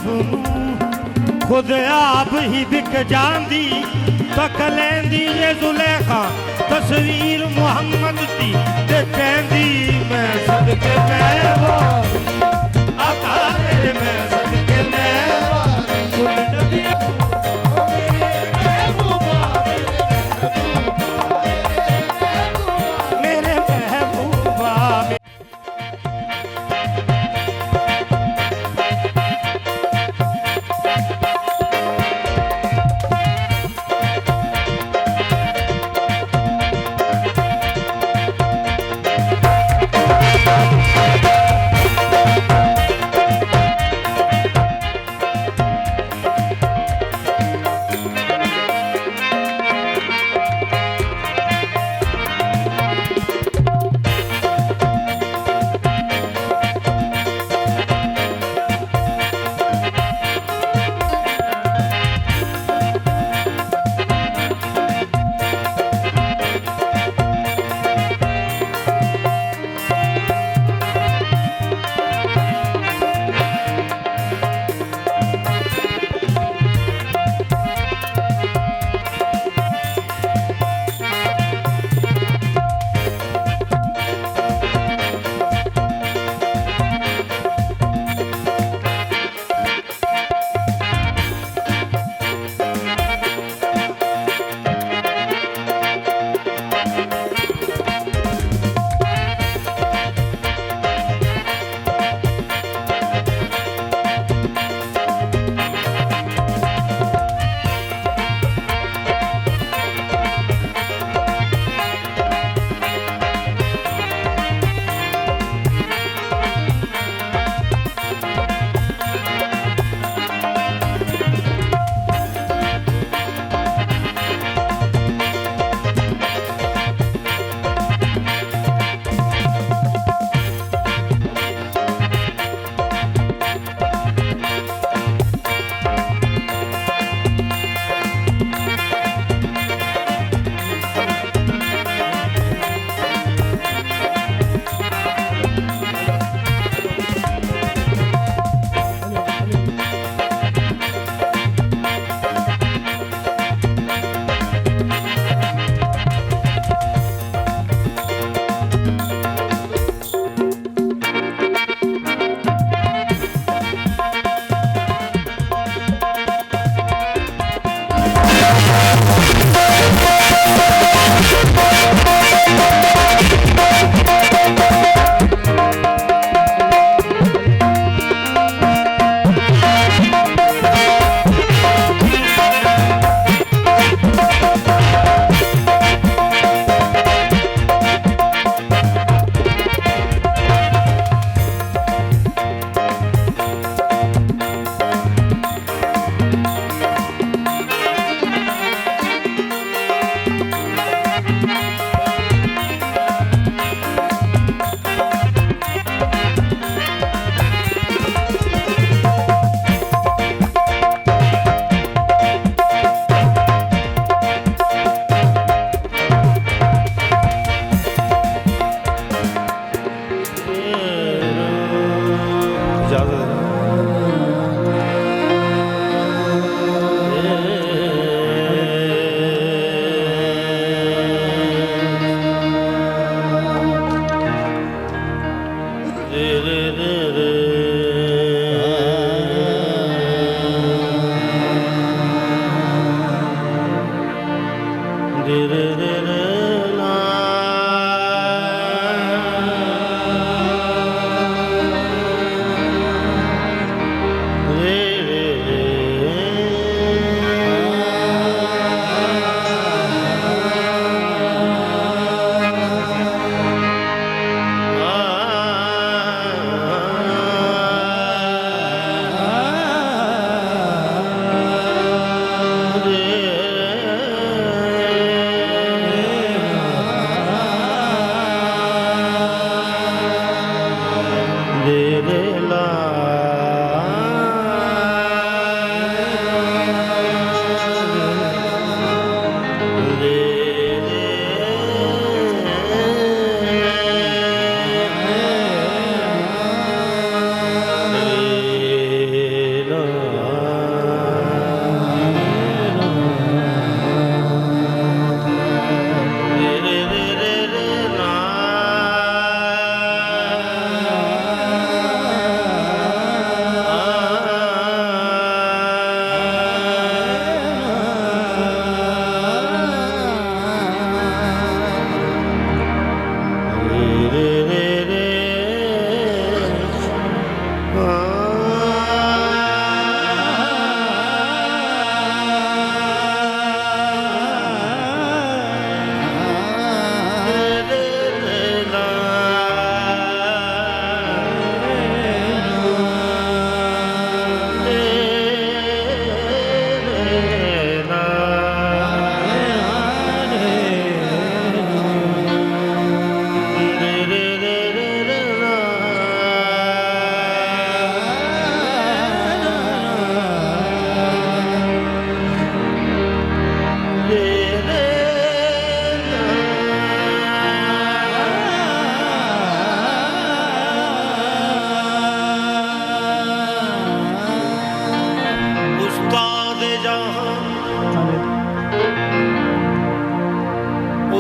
खुद आप ही बिक जांदी तक लेंदी ये जुलेखा तस्वीर मोहम्मद दी ते कहंदी मैं सदके महबूबा आका तेरे मैं सदके महबूबा कुल नबी मेरे महबूबा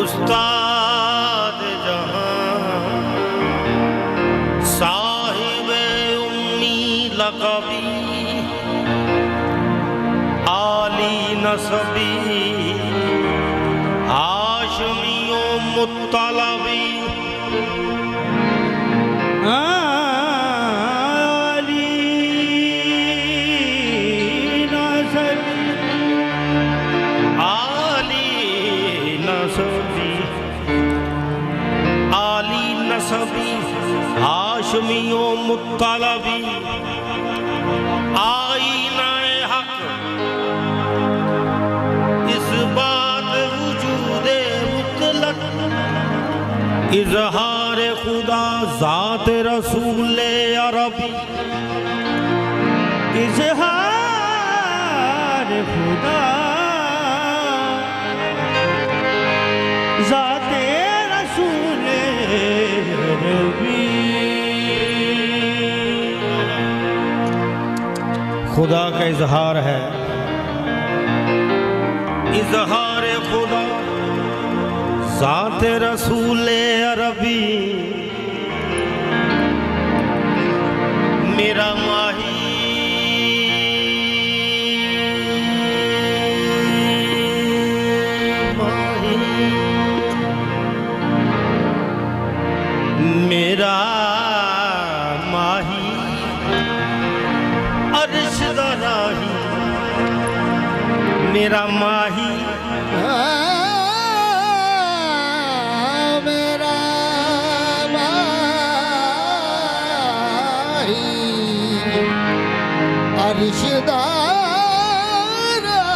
उस्ताद जहां साहिबे उम्मी लक़बी आली नसबी हाशमियो मुत्तलबी हाशमियों मुत्तलबी आईनाए हक इस बात वजूदे मुतलक इजहार खुदा जात रसूल अरबी इजहार खुदा जात रसूल अरबी खुदा का इजहार है इजहार खुदा ज़ात रसूल अरबी मेरा माही मेरा माही अर्श दा राही मेरा माही मेरा माही अर्श दा राही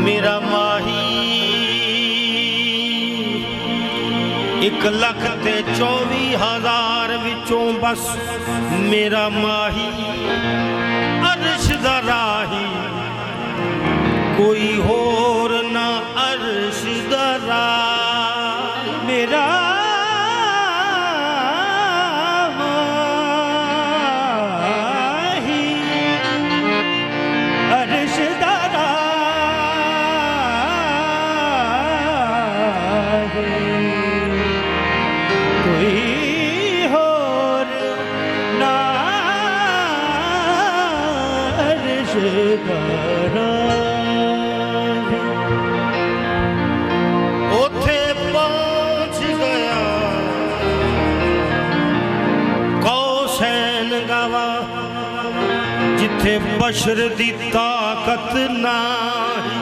मेरा माही 1,24,000 विचों बस मेरा माही अर्श दा राही कोई होर ना अर्श दा राही मेरा माही अर्श दा राही कोई होर ना अर्श दा राही उथे पहुंच गया कौसैन गवा जिथे बशर दी ताकत नाही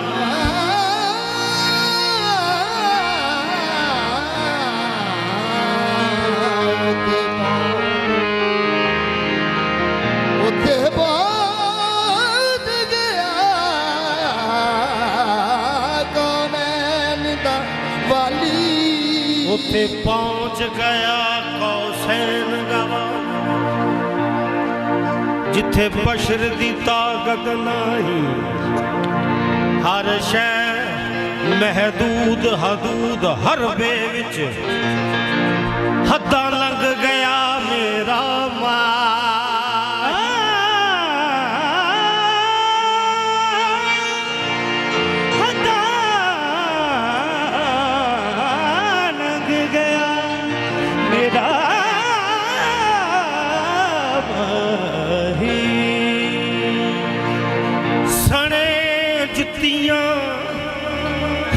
उथे पहुंच गया कौनैन दा वाली उथे पहुंच गया कौसैन गवा जिथे बशर दी ताकत नहीं हर शै महदूद हदूद हर बे विच हद्दां लंघ गया मेरा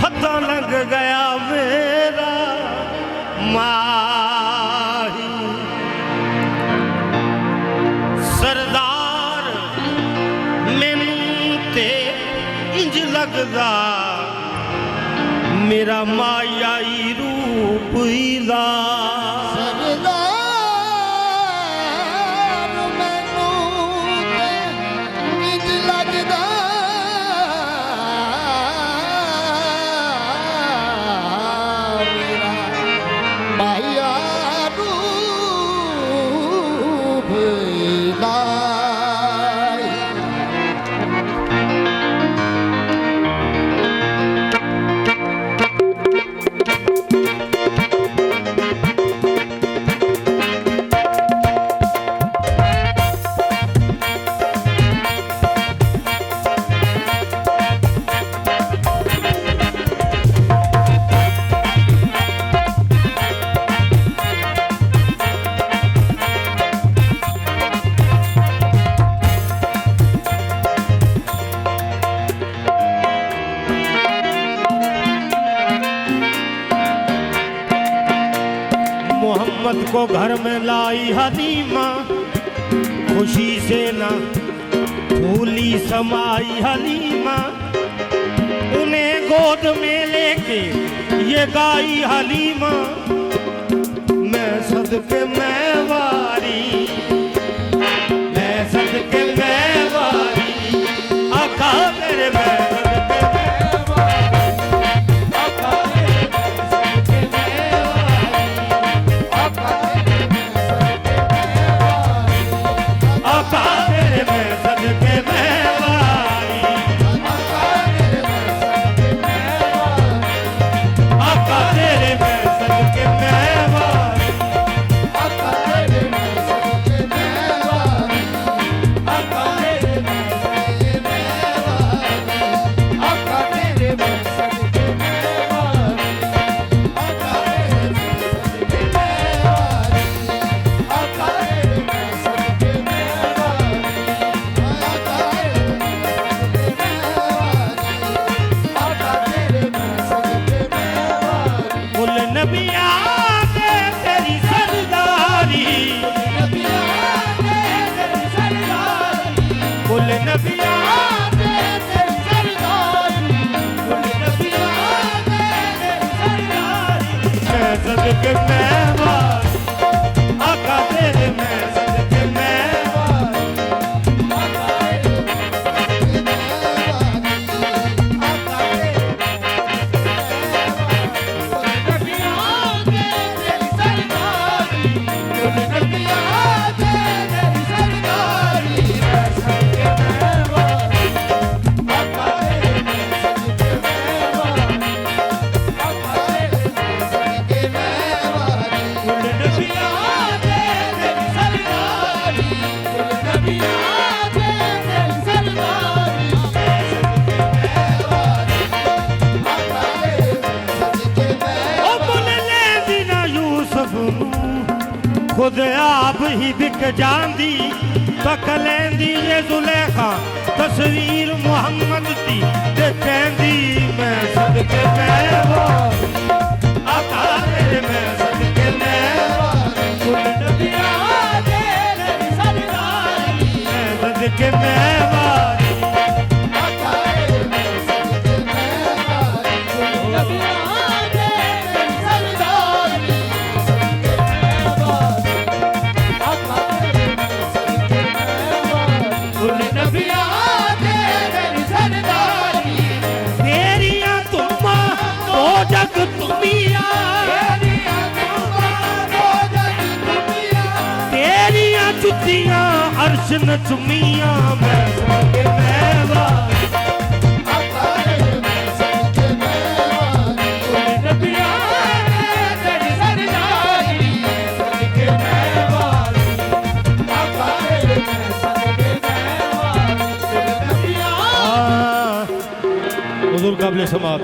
हद्दां लंघ गया मेरा माही सरदार मैनू ते इंज लगदा मेरा मायाई रूप दा सरदार मैनू ते इंज लगदा मेरा माया रूप दा मोहम्मद को घर में लाई हलीमा खुशी से ना फूली समाई हलीमा उन्हें गोद में लेके ये गाई हलीमा मैं सदके मैं वारी मैं सदके मैं वारी आका मेरे मैं सदके मैं वारी आका तेरे मैं सदके मैं वारी आका तेरे मैं खुद आप ही बिक जांदी तक लेंदी ये जुलेखा तस्वीर मोहम्मद दी ते कहंदी मैं सदके मैं वारी आका तेरे मैं सदके मैं वारी कुल नबियां दे नबी सरदारी मैं सदके मैं वारी आका तेरे मैं सदके मैं वारी कुल नबियां दे नबी सरदारी जग तुमिया तेरिया जुतियां अर्श न चुमिया मैं सदके मैं वारी आका तेरे मैं सदके मैं वारी कुल नबियां दे तेरी सरदारी सदके मैं वारी आका तेरे मैं सदके मैं वारी कुल नबियां हुजूर काबिल समात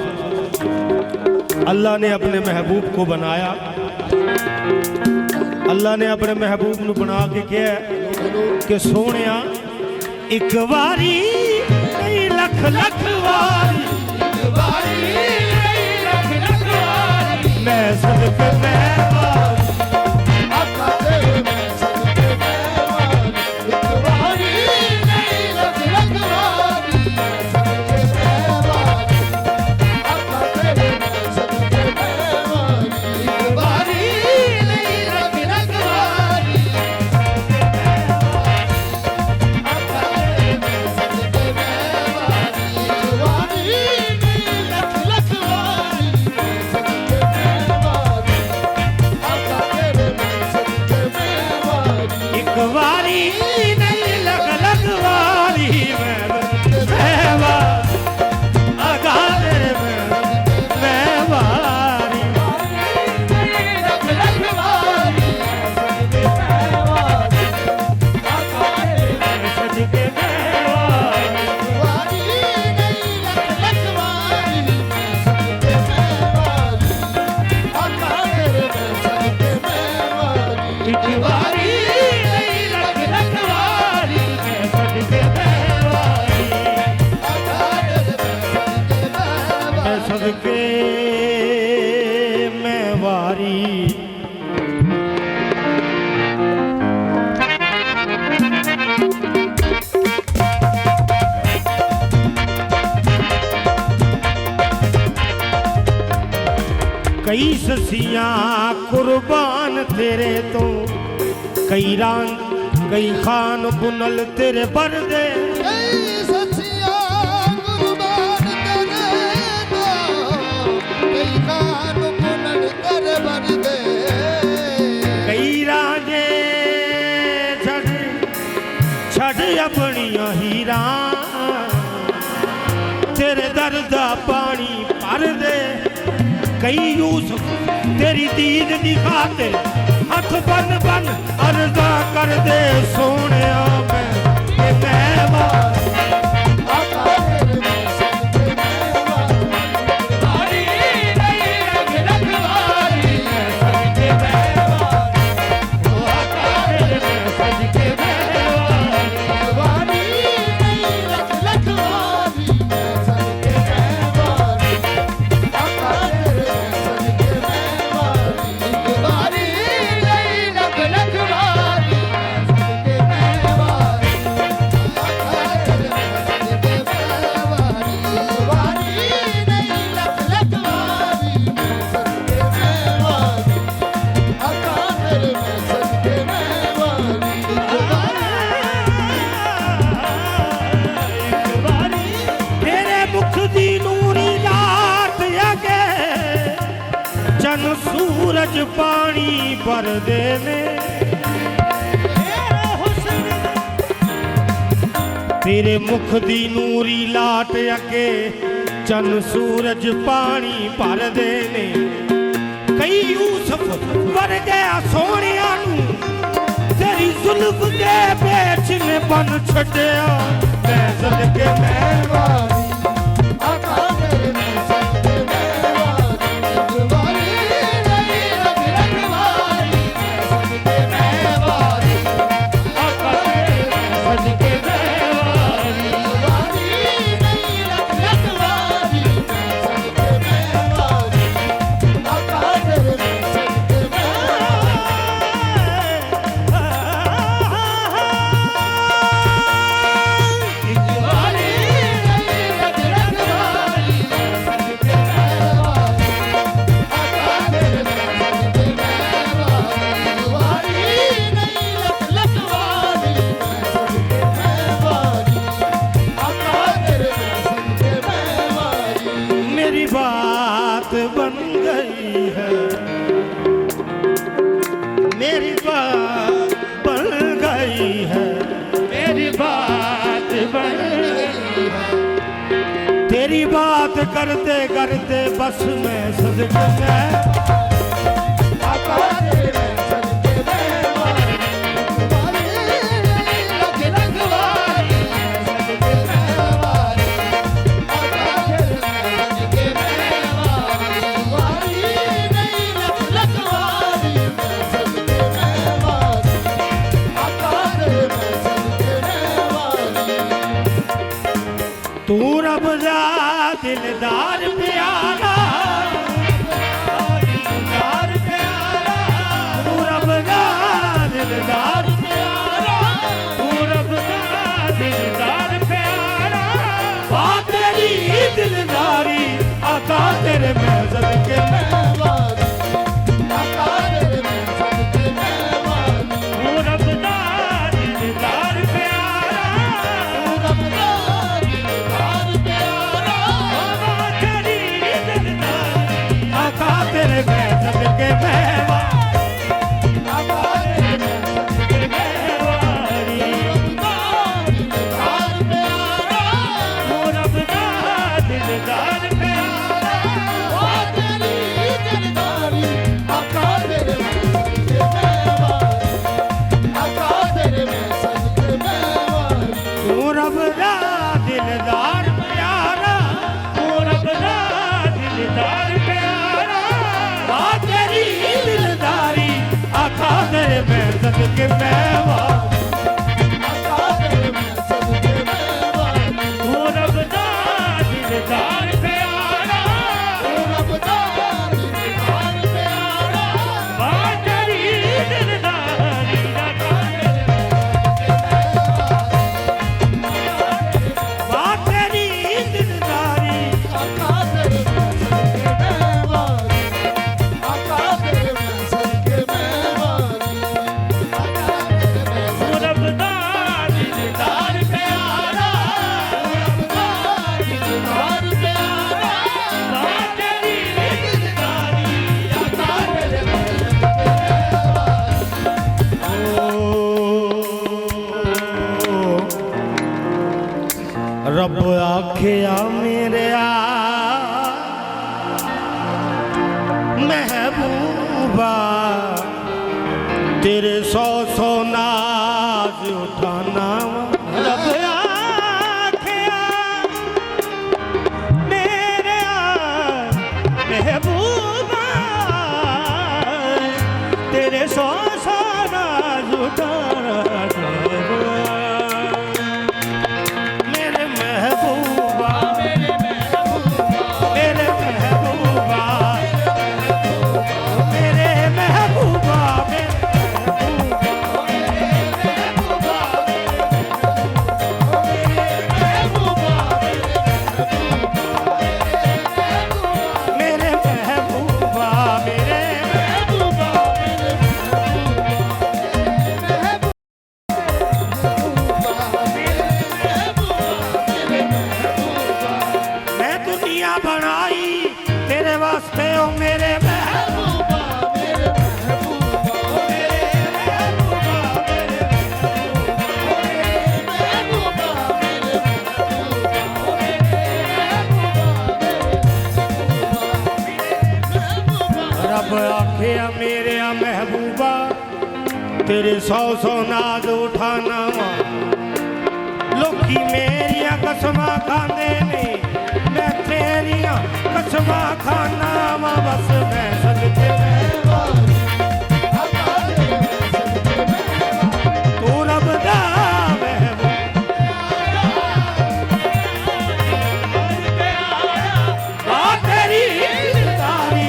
अल्लाह ने अपने महबूब को बनाया अल्लाह ने अपने महबूब को बना के कहा कि सोनिया एक बारी नहीं लख लख वारी एक बारी नहीं लख लख वारी मैं सदके मैं वारी। कई ससियां कुर्बान तेरे तो, कई रान कई खान बुनल तेरे बरदे। कई ससियां कुर्बान तेरे तो, कई खान बुनल तेरे बरदे। कई राजे छड़ अपनियां हीरा, तेरे दर्द दा पानी भर दे। कई यूसुफ तेरी दीद दी खातिर हथ बन बन अर्जा कर दे सोने मैं आका तेरे में सजके वारी नहीं रख रखवारी मैं सजके आका तेरे में सजके वारी नहीं रख रखवारी मैं सजके वारी। आका तेरे में सजके वारी वारी नहीं रख रखवारी मैं सजके वारी। आका तेरे में सजके वारी वारी नहीं रख रखवारी मैं सजके वारी। आका तेरे में सजके वारी तेरे मुख दी नूरी लाट अगे चन सूरज पानी पर देने। तेरे मुख दी नूरी लाट अगे चन सूरज पानी भर देने। कई यूसुफ वर गया सोनिया नू, तेरी जुल्फ दे पेच ने बन छड़िया मैं सदके वारी। आका तेरे में सजके वारी वारी नहीं रख रखवारी मैं सजके वारी। आका तेरे में सजके वारी वारी नहीं रख रखवारी मैं सजके वारी। आका तेरे में सजके वारी नहीं रख रखवारी मैं सजके वारी। आका तेरे में सजके वारी नहीं रख रखवारी मैं सजके वारी। आका तेरे में सजके वारी। मेरी बात बन गई है, मेरी बात बन गई है, मेरी बात बन गई है। तेरी बात करते करते बस मैं सदके में आका तेरे में सजके वारी वारी नहीं रख रखवारी मैं सजके वारी। आका तेरे में सजके वारी वारी नहीं रख रखवारी मैं सजके वारी। आका तेरे में सजके वारी। तू रब दा दिलदार प्यारा, दिलदार प्यारा, तू रब दा दिलदार प्यारा, तू रब दा दिलदार प्यारा। बात तेरी दिलदारी आका तेरे में सदके वारी। आका तेरे में सजके वारी तू रब दा दिलदार प्यारा, रब दा दिलदार प्यारा। बात तेरी दिलदारी आका तेरे में सदके आका तेरे में सजके वारी। दिलदार प्यारा। रब दा दिलदार प्यारा, ओ तेरी दिलदारी। आका तेरे में सजके वारी। आका तेरे में सजके वारी। तू रब दा दिलदार प्यारा, तू रब दा दिलदार प्यारा। बात तेरी दिलदारी आका तेरे में सदके वारी। आका तेरे में सजके वारी। तू रब दा दिलदार प्यारा, रब दा दिलदार प्यारा। महबूबा तेरे सौ सौ नाज उठाना रब आखिया मेरे महबूबा तेरे सौ सौ नाज उठाना मेरे महबूबा मेरे महबूबा मेरे महबूबा मेरे महबूबा मेरे मैं दुनिया बनाई तेरे वास्ते ओ मेरे महबूबा मेरे महबूबा मेरे रब आखिया मेरे महबूबा तेरे सौ सौ नाज उठाना वा लोकी मेरिया कसमां खांदे ने मैं तेरिया कसमां खाना वा बस मैं सदके तू रब दा महबूबा आ तेरी दिलदारी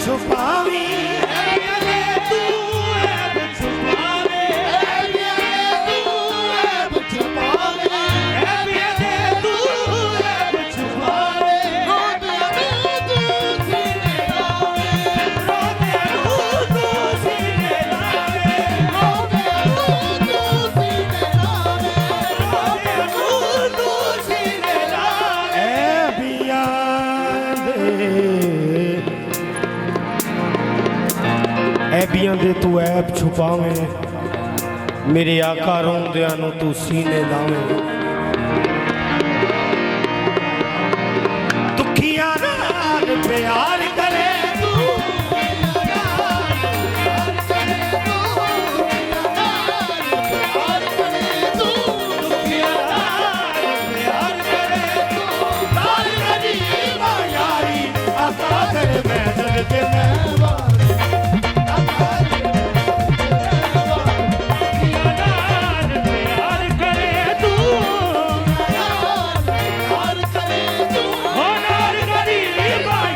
छुपावी तू ऐब छुपावे तू ऐब छुपावे ऐबियां दे तू ऐब छुपावे मेरे आका रोंदियां नूं तू सीने लावे दुखियां नाल प्यार करे तू दुखियां नाल प्यार करे तू तार गरीब यारी आका कर मैं सदके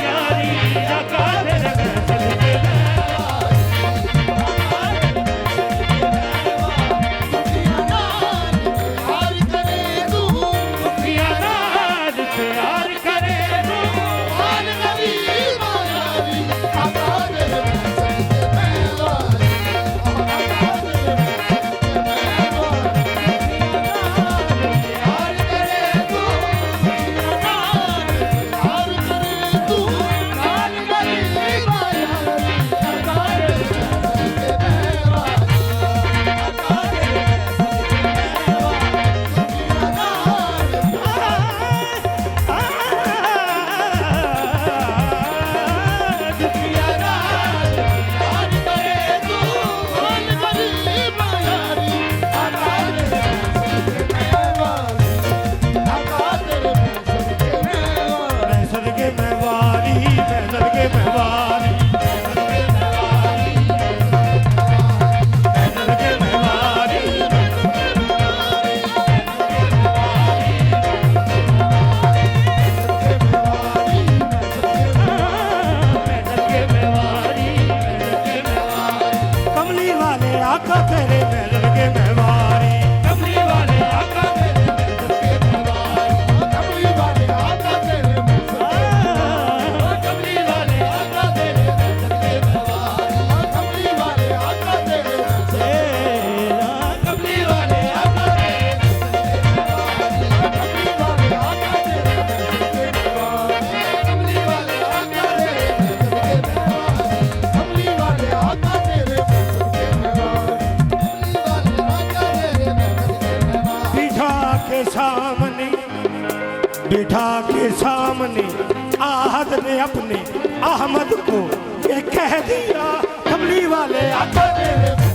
यारी आहद ने अपने अहमद को ये कह दिया, कमली वाले आका तेरे